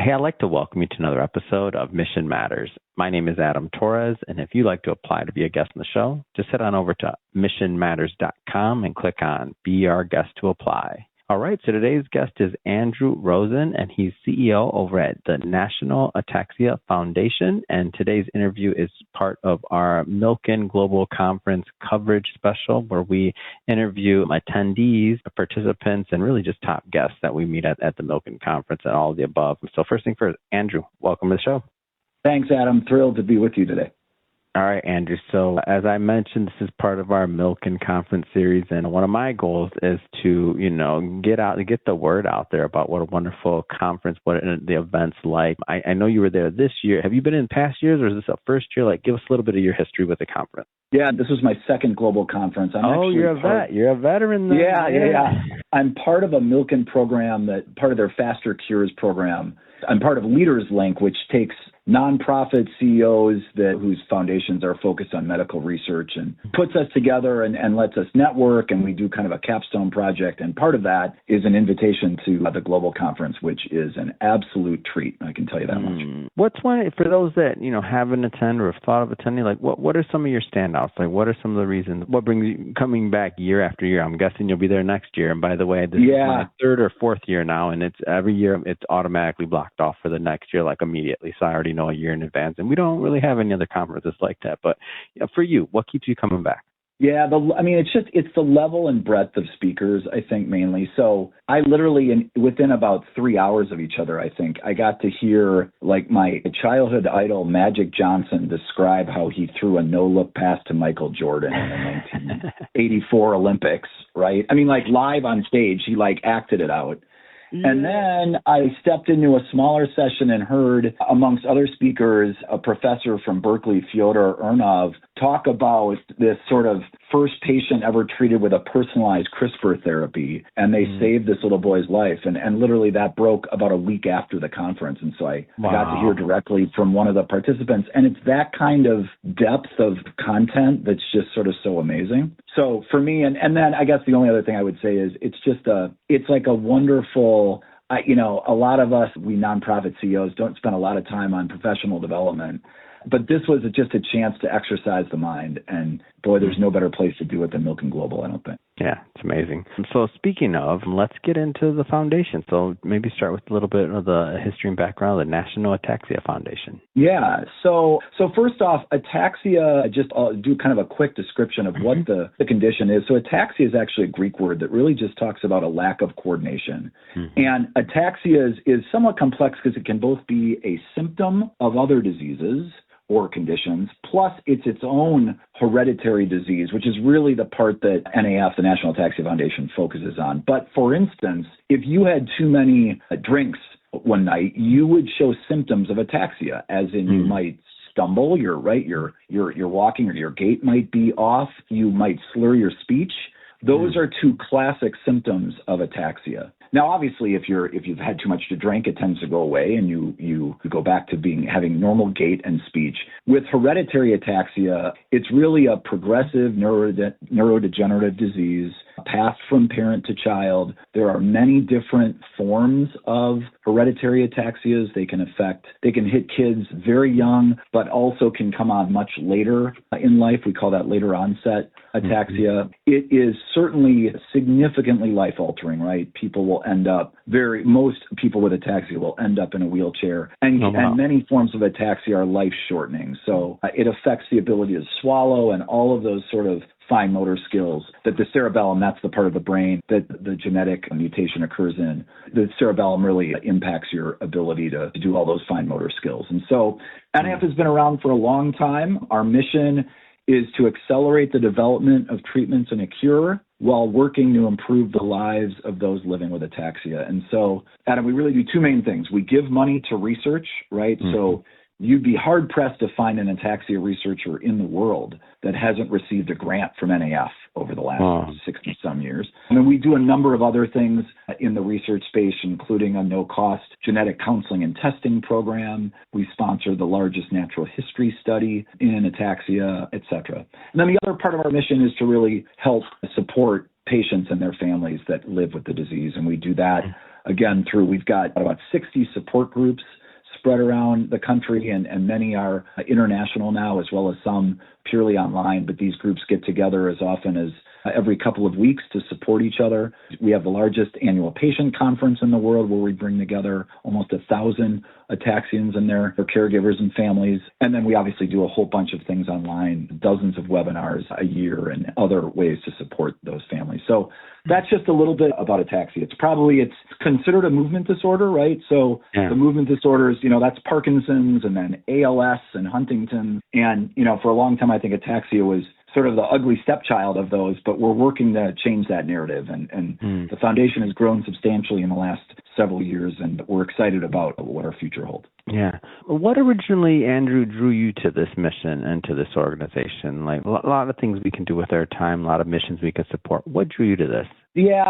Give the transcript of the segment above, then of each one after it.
Hey, I'd like to welcome you to another episode of Mission Matters. My name is Adam Torres, and if you'd like to apply to be a guest on the show, just head on over to missionmatters.com and click on Be Our Guest to apply. All right, so today's guest is Andrew Rosen, and he's CEO over at the National Ataxia Foundation, and today's interview is part of our Milken Global Conference coverage special, where we interview attendees, participants, and really just top guests that we meet at the Milken Conference and all of the above. So first thing first, Andrew, welcome to the show. Thanks, Adam. Thrilled to be with you today. All right, Andrew. So as I mentioned, this is part of our Milken Conference series, and one of my goals is to, get the word out there about what a wonderful conference, what the event's like. I know you were there this year. Have you been in past years, or is this a first year? Like, give us a little bit of your history with the conference. Yeah, this was my second global conference. You're a vet. You're a veteran then. Yeah. I'm part of a Milken program, part of their Faster Cures program. I'm part of Leaders Link, which takes nonprofit CEOs whose foundations are focused on medical research and puts us together and lets us network, and we do kind of a capstone project. And part of that is an invitation to the global conference, which is an absolute treat. I can tell you that much. What's one for those that haven't attended or have thought of attending? Like, what are some of your standouts? Like, what are some of the reasons? What brings you coming back year after year? I'm guessing you'll be there next year. And by the way, this is my third or fourth year now, and it's every year it's automatically blocked off for the next year, like immediately. So I already know a year in advance, and we don't really have any other conferences like that. But for you, what keeps you coming back? Yeah, it's the level and breadth of speakers, I think, mainly. So I literally, within about 3 hours of each other, I think, I got to hear like my childhood idol, Magic Johnson, describe how he threw a no-look pass to Michael Jordan in the 1984 Olympics, right? I mean, like live on stage, he like acted it out. Yeah. And then I stepped into a smaller session and heard, amongst other speakers, a professor from Berkeley, Fyodor Urnov, talk about this sort of first patient ever treated with a personalized CRISPR therapy, and they saved this little boy's life. And literally that broke about a week after the conference. And so I got to hear directly from one of the participants. And it's that kind of depth of content that's just sort of so amazing. So for me, and then I guess the only other thing I would say is it's like a wonderful, a lot of us, we nonprofit CEOs, don't spend a lot of time on professional development. But this was just a chance to exercise the mind. And boy, there's no better place to do it than Milken Global, I don't think. Yeah, it's amazing. So speaking of, let's get into the foundation. So maybe start with a little bit of the history and background of the National Ataxia Foundation. Yeah. So first off, ataxia, I'll do kind of a quick description of what the condition is. So ataxia is actually a Greek word that really just talks about a lack of coordination. And ataxia is somewhat complex because it can both be a symptom of other diseases or conditions, plus it's its own hereditary disease, which is really the part that NAF, the National Ataxia Foundation, focuses on. But for instance, if you had too many drinks one night, you would show symptoms of ataxia, as in you might stumble, you're walking, or your gait might be off, you might slur your speech. Those are two classic symptoms of ataxia. Now, obviously, if you've had too much to drink, it tends to go away, and you go back to having normal gait and speech. With hereditary ataxia, it's really a progressive neurodegenerative disease passed from parent to child. There are many different forms of hereditary ataxias. They can hit kids very young, but also can come on much later in life. We call that later onset ataxia. It is certainly significantly life-altering, right? Most people with ataxia will end up in a wheelchair, and many forms of ataxia are life-shortening. So it affects the ability to swallow and all of those sort of fine motor skills that the cerebellum, that's the part of the brain that the genetic mutation occurs in. The cerebellum really impacts your ability to do all those fine motor skills. And so NAF has been around for a long time. Our mission is to accelerate the development of treatments and a cure while working to improve the lives of those living with ataxia. And so, Adam, we really do two main things. We give money to research, right? So you'd be hard-pressed to find an ataxia researcher in the world that hasn't received a grant from NAF over the last 60-some years. And then we do a number of other things in the research space, including a no-cost genetic counseling and testing program. We sponsor the largest natural history study in ataxia, et cetera. And then the other part of our mission is to really help support patients and their families that live with the disease. And we do that again, we've got about 60 support groups spread around the country, and many are international now, as well as some purely online. But these groups get together as often as every couple of weeks to support each other. We have the largest annual patient conference in the world where we bring together almost 1,000 Ataxians and their caregivers and families. And then we obviously do a whole bunch of things online, dozens of webinars a year and other ways to support those families. So that's just a little bit about ataxia. It's considered a movement disorder, right? So the movement disorders, that's Parkinson's and then ALS and Huntington. And, for a long time, I think ataxia was sort of the ugly stepchild of those, but we're working to change that narrative. And the foundation has grown substantially in the last several years, and we're excited about what our future holds. Yeah. What originally, Andrew, drew you to this mission and to this organization? Like a lot of things we can do with our time, a lot of missions we can support. What drew you to this? Yeah,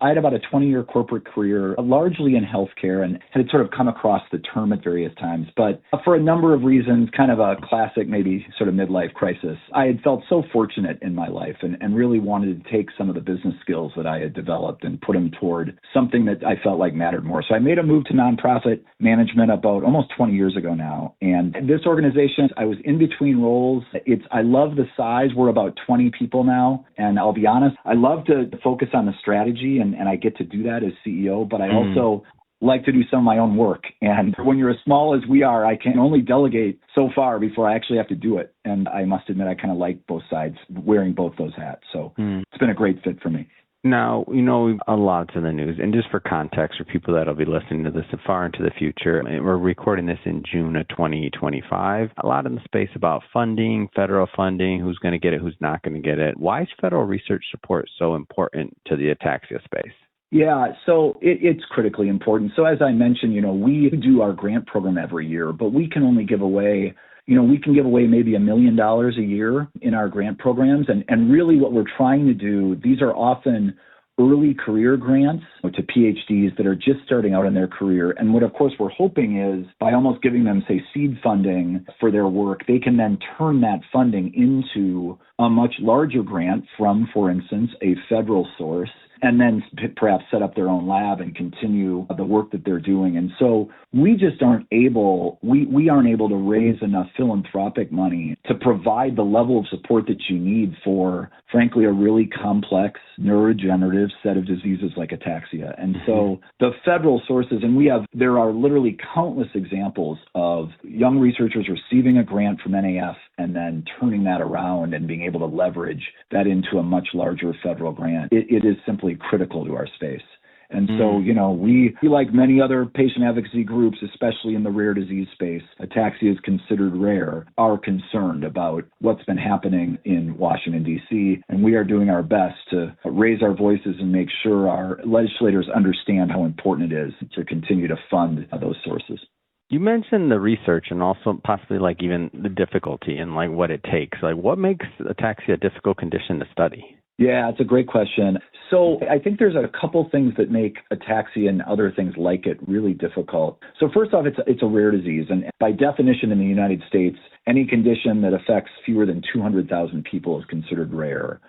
I had about a 20-year corporate career, largely in healthcare, and had sort of come across the term at various times. But for a number of reasons, kind of a classic, maybe sort of midlife crisis, I had felt so fortunate in my life and really wanted to take some of the business skills that I had developed and put them toward something that I felt like mattered more. So I made a move to nonprofit management about almost 20 years ago now. And this organization, I was in between roles. I love the size. We're about 20 people now. And I'll be honest, I love to focus on the strategy, and I get to do that as CEO, but I also like to do some of my own work. And when you're as small as we are, I can only delegate so far before I actually have to do it. And I must admit, I kind of like both sides, wearing both those hats. So it's been a great fit for me. Now, a lot's in the news, and just for context for people that'll be listening to this far into the future, we're recording this in June of 2025. A lot in the space about funding, federal funding, who's going to get it, who's not going to get it. Why is federal research support so important to the ataxia space? Yeah, so it's critically important. So as I mentioned, we do our grant program every year, but we can only give away maybe $1 million a year in our grant programs. And really what we're trying to do, these are often early career grants to PhDs that are just starting out in their career. And what, of course, we're hoping is by almost giving them, say, seed funding for their work, they can then turn that funding into a much larger grant from, for instance, a federal source, and then perhaps set up their own lab and continue the work that they're doing. And so we just aren't able to raise enough philanthropic money to provide the level of support that you need for, frankly, a really complex neurodegenerative set of diseases like ataxia. And so the federal sources, and there are literally countless examples of young researchers receiving a grant from NAF and then turning that around and being able to leverage that into a much larger federal grant. It is simply critical to our space. And so, we, like many other patient advocacy groups, especially in the rare disease space, ataxia is considered rare, are concerned about what's been happening in Washington, D.C., and we are doing our best to raise our voices and make sure our legislators understand how important it is to continue to fund those sources. You mentioned the research and also possibly even the difficulty and what it takes. What makes ataxia a difficult condition to study? Yeah, it's a great question. So I think there's a couple things that make ataxia and other things like it really difficult. So first off, it's a rare disease. And by definition in the United States, any condition that affects fewer than 200,000 people is considered rare.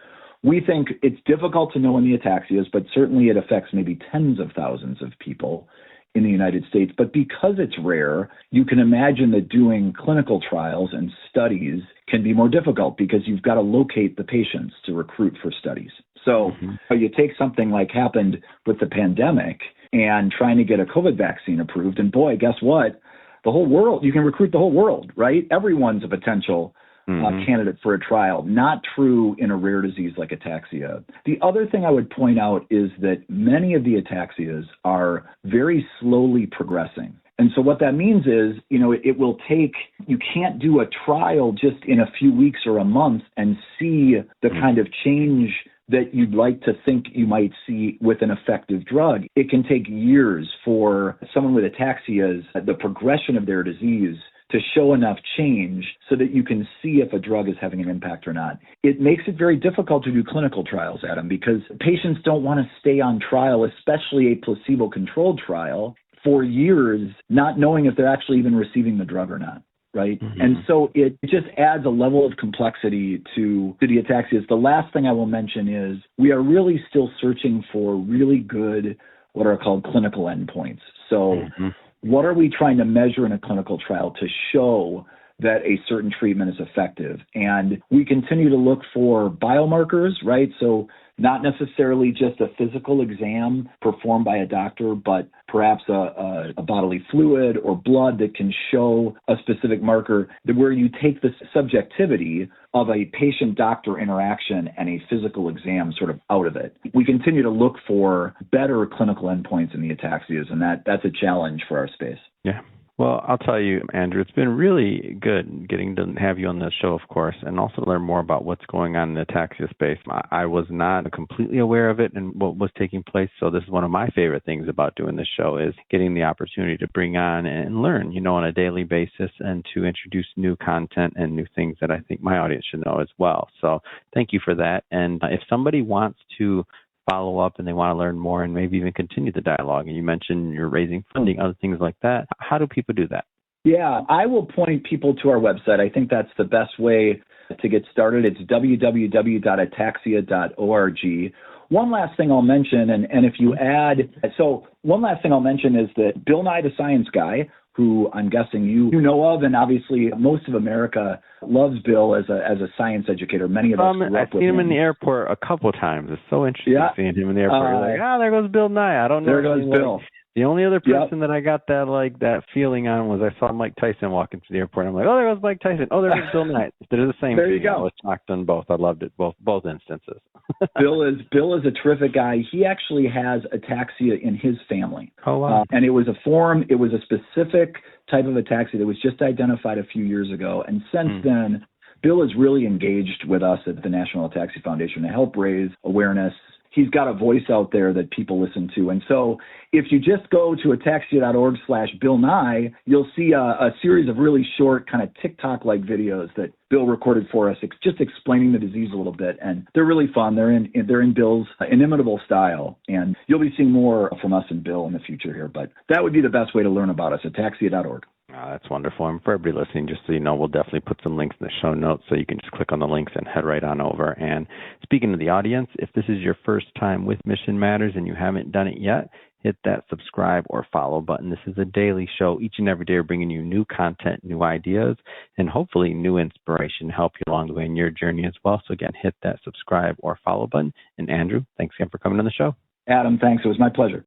We think it's difficult to know when the ataxia is, but certainly it affects maybe tens of thousands of people in the United States. But because it's rare, you can imagine that doing clinical trials and studies can be more difficult because you've got to locate the patients to recruit for studies. So you take something like happened with the pandemic and trying to get a COVID vaccine approved, and boy, guess what? The whole world, you can recruit the whole world, right? Everyone's a potential candidate for a trial. Not true in a rare disease like ataxia. The other thing I would point out is that many of the ataxias are very slowly progressing. And so what that means is, it will take, you can't do a trial just in a few weeks or a month and see the kind of change that you'd like to think you might see with an effective drug. It can take years for someone with ataxias, the progression of their disease, to show enough change so that you can see if a drug is having an impact or not. It makes it very difficult to do clinical trials, Adam, because patients don't want to stay on trial, especially a placebo-controlled trial, for years, not knowing if they're actually even receiving the drug or not, right? And so it just adds a level of complexity to the ataxias. The last thing I will mention is we are really still searching for really good what are called clinical endpoints. So what are we trying to measure in a clinical trial to show that a certain treatment is effective? And we continue to look for biomarkers, right? So not necessarily just a physical exam performed by a doctor, but perhaps a bodily fluid or blood that can show a specific marker, where you take the subjectivity of a patient-doctor interaction and a physical exam sort of out of it. We continue to look for better clinical endpoints in the ataxias, and that's a challenge for our space. Yeah. Well, I'll tell you, Andrew, it's been really good getting to have you on the show, of course, and also learn more about what's going on in the ataxia space. I was not completely aware of it and what was taking place, so this is one of my favorite things about doing this show, is getting the opportunity to bring on and learn, on a daily basis, and to introduce new content and new things that I think my audience should know as well. So thank you for that. And if somebody wants to follow up and they want to learn more and maybe even continue the dialogue, and you mentioned you're raising funding, other things like that, how do people do that? Yeah, I will point people to our website. I think that's the best way to get started. It's www.ataxia.org. One last thing I'll mention, one last thing I'll mention is that Bill Nye the Science Guy, who I'm guessing you know of, and obviously most of America loves Bill as a science educator. Many of us grew up with him. I've seen him in the airport a couple of times. It's so interesting seeing him in the airport. You're like, there goes Bill Nye. I don't know. There goes Bill. The only other person that I got that feeling on was I saw Mike Tyson walking through the airport. I'm like, there goes Mike Tyson. Oh, there goes Bill Nye. They're the same. There you go. I was shocked on both. I loved it, both instances. Bill is a terrific guy. He actually has ataxia in his family. Oh, wow. And it was a specific type of ataxia that was just identified a few years ago. And since then, Bill is really engaged with us at the National Ataxia Foundation to help raise awareness. He's got a voice out there that people listen to. And so if you just go to ataxia.org/Bill Nye, you'll see a series of really short kind of TikTok-like videos that Bill recorded for us, just explaining the disease a little bit. And they're really fun. They're in Bill's inimitable style. And you'll be seeing more from us and Bill in the future here. But that would be the best way to learn about us, ataxia.org. Oh, that's wonderful. And for everybody listening, just so you know, we'll definitely put some links in the show notes so you can just click on the links and head right on over. And speaking to the audience, if this is your first time with Mission Matters and you haven't done it yet, hit that subscribe or follow button. This is a daily show. Each and every day we're bringing you new content, new ideas, and hopefully new inspiration to help you along the way in your journey as well. So again, hit that subscribe or follow button. And Andrew, thanks again for coming on the show. Adam, thanks. It was my pleasure.